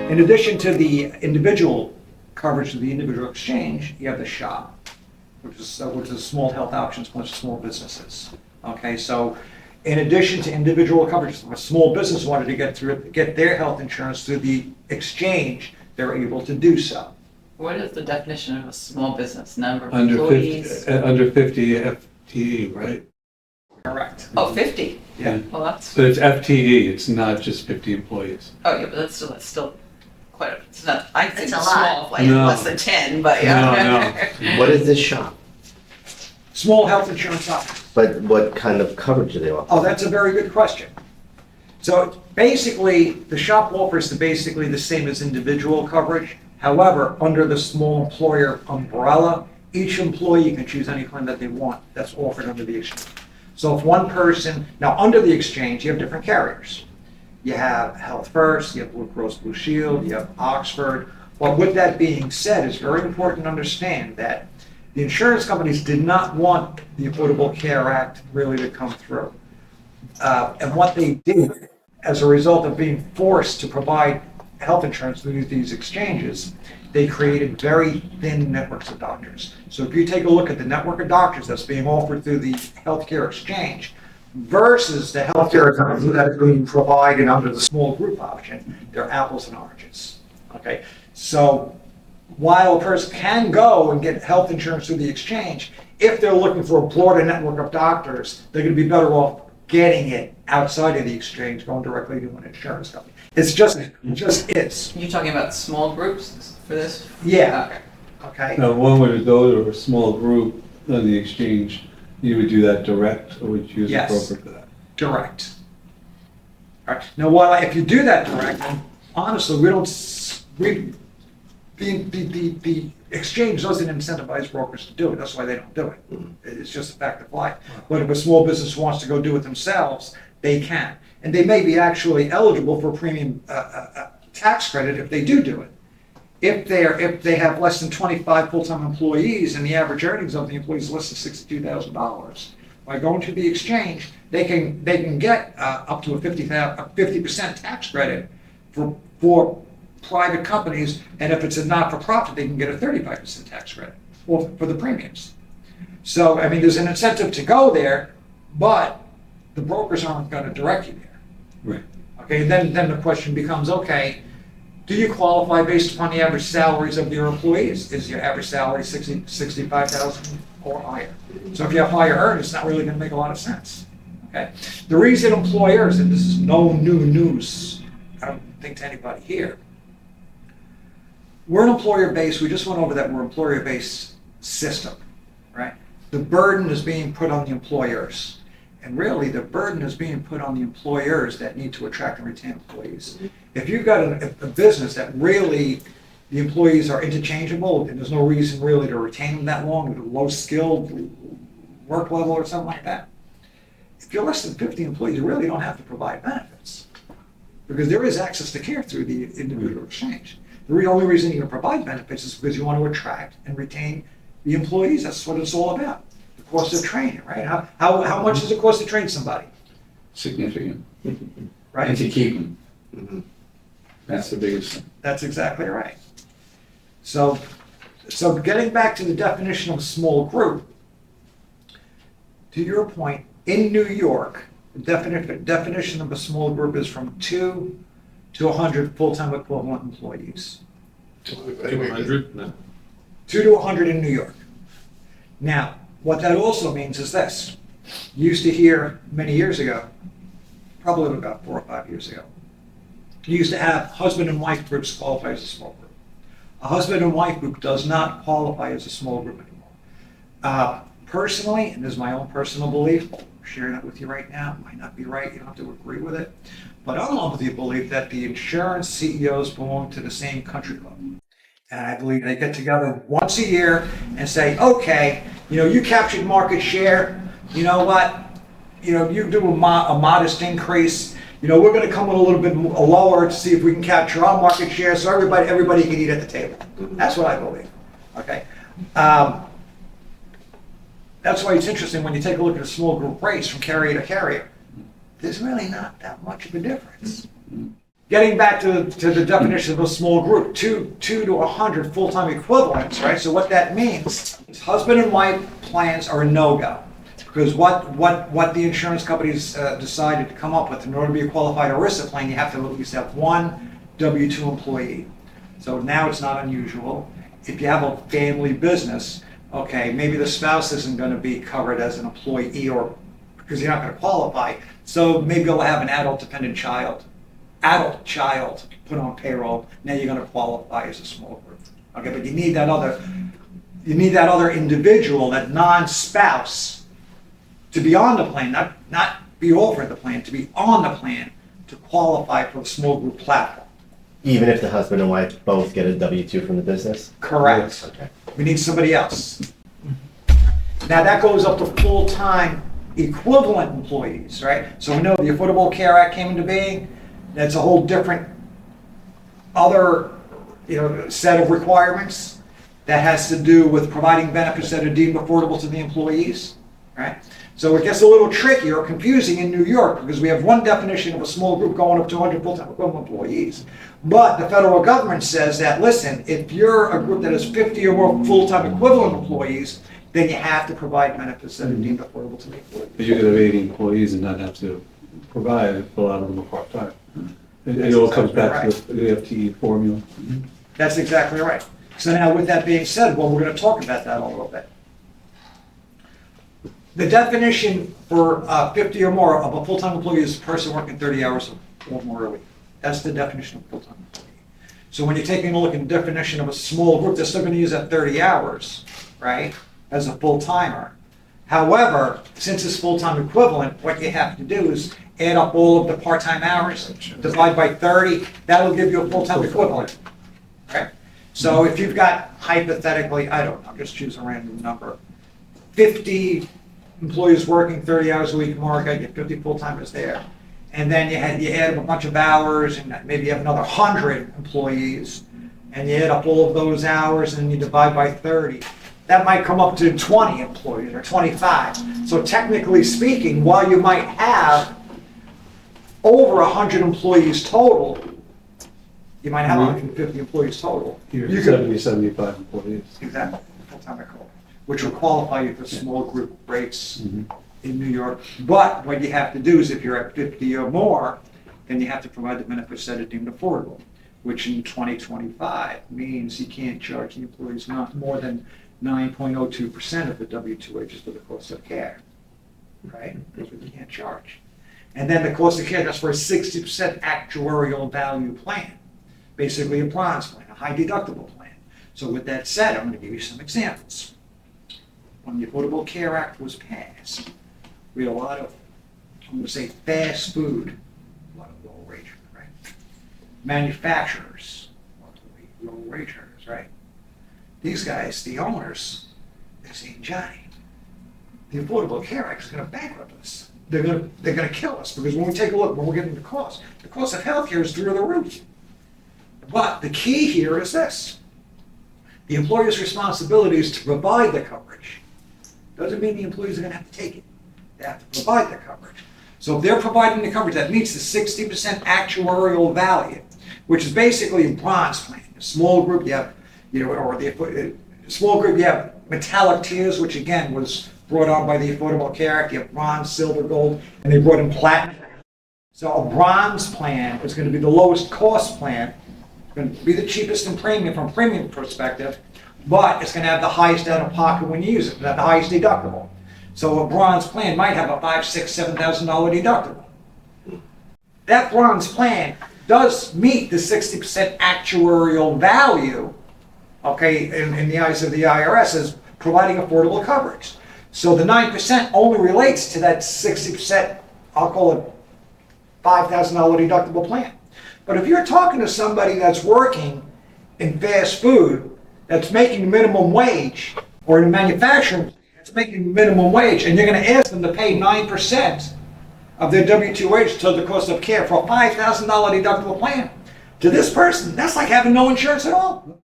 In addition to the individual coverage of the individual exchange, you have the SHOP, which is small health options for small businesses. Okay, so in addition to individual coverage, if a small business wanted to get their health insurance through the exchange, they're able to do so. What is the definition of a small business? Number of Under employees? 50, under 50 FTE, right? Correct. Oh, 50? Yeah. Well, that's, So it's FTE, it's not just 50 employees. oh, yeah, but that's still quite a, it's not, I think It's it's a lot. small, like No. less than 10, but yeah. No, What is this shop? Small health insurance options. But what kind of coverage do they offer? Oh, that's a very good question. So basically, the SHOP offers basically the same as individual coverage. However, under the small employer umbrella, each employee can choose any plan that they want that's offered under the exchange. So if one person, now under the exchange, you have different carriers. You have Health First, you have Blue Cross Blue Shield, you have Oxford. But with that being said, it's very important to understand that the insurance companies did not want the Affordable Care Act really to come through. And what they did, as a result of being forced to provide health insurance through these exchanges, they created very thin networks of doctors. So if you take a look at the network of doctors that's being offered through the healthcare exchange versus the healthcare that is being provided under the small group option, they're apples and oranges. Okay, so while a person can go and get health insurance through the exchange, if they're looking for a broader network of doctors, they're going to be better off getting it outside of the exchange, going directly to an insurance company. It just is. You're talking about small groups for this? Yeah. Okay. Okay. Now, one were to go to a small group on the exchange, you would do that direct, or would you use a Yes. broker for that? Direct. All right. Now, if you do that direct, then honestly, the exchange doesn't incentivize brokers to do it. That's why they don't do it. It's just a fact of life. But if a small business wants to go do it themselves, they can. And they may be actually eligible for a premium tax credit if they do it. If they have less than 25 full-time employees and the average earnings of the employees is less than $62,000, by going to the exchange, they can get up to a 50% tax credit for private companies, and if it's a not-for-profit, they can get a 35% tax credit for the premiums. So, I mean, there's an incentive to go there, but the brokers aren't going to direct you there. Right. Okay, then the question becomes, okay, do you qualify based upon the average salaries of your employees? Is your average salary 65,000 or higher? So if you have higher earnings, it's not really going to make a lot of sense. Okay, the reason employers, and this is no new news, I don't think to anybody here, we're an employer-based, we just went over that we're an employer-based system, right? The burden is being put on the employers. And really, the burden is being put on the employers that need to attract and retain employees. If you've got a business that really, the employees are interchangeable, and there's no reason really to retain them that long with a low-skilled work level or something like that, if you're less than 50 employees, you really don't have to provide benefits. Because there is access to care through the individual exchange. The only reason you can provide benefits is because you want to attract and retain the employees. That's what it's all about. The cost of training, right? How much does it cost to train somebody? Significant. Right? And to keep them. That's the biggest thing. That's exactly right. So getting back to the definition of a small group, to your point, in New York, the definition of a small group is from 2 to 100 full-time equivalent employees. 200? No. 2 to 100 in New York. Now, what that also means is this. You used to hear many years ago, probably about 4 or 5 years ago, you used to have husband and wife groups qualify as a small group. A husband and wife group does not qualify as a small group anymore. Personally, and this is my own personal belief, I'm sharing it with you right now, it might not be right, you don't have to agree with it, but I'm of the belief that the insurance CEOs belong to the same country club. And I believe they get together once a year and say, okay, you captured market share, you know what, you do a modest increase, we're going to come in a little bit lower to see if we can capture our market share so everybody can eat at the table. That's what I believe, okay? That's why it's interesting when you take a look at a small group rates from carrier to carrier. There's really not that much of a difference. getting back to the definition of a small group, two to 100 full-time equivalents, right? So what that means is husband and wife plans are a no-go. Because what the insurance companies decided to come up with, in order to be a qualified ERISA plan, you have to at least have one W-2 employee. So now it's not unusual. If you have a family business, okay, maybe the spouse isn't going to be covered as an employee or because you're not going to qualify. So maybe you'll have an adult dependent child put on payroll. Now you're going to qualify as a small group. Okay, but you need that other individual, that non-spouse, to be on the plan, not be over the plan, to be on the plan to qualify for the small group platform. Even if the husband and wife both get a W-2 from the business? Correct. Okay. We need somebody else. Now that goes up to full-time equivalent employees, right? So we know the Affordable Care Act came into being. That's a whole different other, set of requirements that has to do with providing benefits that are deemed affordable to the employees, right? So it gets a little tricky or confusing in New York because we have one definition of a small group going up to 100 full-time equivalent employees. But the federal government says that, listen, if you're a group that has 50 or more full-time equivalent employees, then you have to provide benefits that are deemed affordable to the employees. But you could have 80 employees and not have to provide if a lot of them are part-time. It all comes back to the FTE formula. That's exactly right. So now with that being said, well, we're going to talk about that a little bit. The definition for 50 or more of a full-time employee is a person working 30 hours or more a week. That's the definition of a full-time employee. So when you're taking a look at the definition of a small group, they're still going to use that 30 hours, right, as a full-timer. However, since it's full-time equivalent, what you have to do is add up all of the part-time hours, divide by 30, that'll give you a full-time equivalent, right? So if you've got, hypothetically, I don't know, just choose a random number, 50 employees working 30 hours a week, Mark, I get 50 full-timers there. And then you add up a bunch of hours, and maybe you have another 100 employees, and you add up all of those hours, and you divide by 30. That might come up to 20 employees or 25. So technically speaking, while you might have over 100 employees total, you might have 150 employees total. You're 70, 75 employees. Exactly, full-time equivalent, which will qualify you for small group rates in New York. But what you have to do is if you're at 50 or more, then you have to provide the benefits that are deemed affordable, which in 2025 means you can't charge the employees not more than 9.02% of the W-2 wages for the cost of care, right? That's what you can't charge. And then the cost of care, that's for a 60% actuarial value plan, basically a bronze plan, a high deductible plan. So with that said, I'm going to give you some examples. When the Affordable Care Act was passed, we had a lot of, I'm going to say, fast food, a lot of low-wage earners, right? Manufacturers, a lot of low-wage earners, right? These guys, the owners, they're saying, Johnny, the Affordable Care Act is going to bankrupt us. They're going to kill us because when we take a look, when we're getting the cost of healthcare is through the roof. But the key here is this. The employer's responsibility is to provide the coverage. Doesn't mean the employees are going to have to take it. They have to provide the coverage. So if they're providing the coverage that meets the 60% actuarial value, which is basically a bronze plan. A small group, you have, or the small group, you have metallic tiers, which again was brought on by the Affordable Care Act. You have bronze, silver, gold, and they brought in platinum. So a bronze plan is going to be the lowest cost plan. It's going to be the cheapest in premium from a premium perspective, but it's going to have the highest out of pocket when you use it, the highest deductible. So a bronze plan might have a $5,000, $6,000, $7,000 deductible. That bronze plan does meet the 60% actuarial value, okay, in the eyes of the IRS as providing affordable coverage. So the 9% only relates to that 60%, I'll call it $5,000 deductible plan. But if you're talking to somebody that's working in fast food, that's making minimum wage, or in manufacturing, that's making minimum wage, and you're going to ask them to pay 9% of their W-2 wage to the cost of care for a $5,000 deductible plan, to this person, that's like having no insurance at all.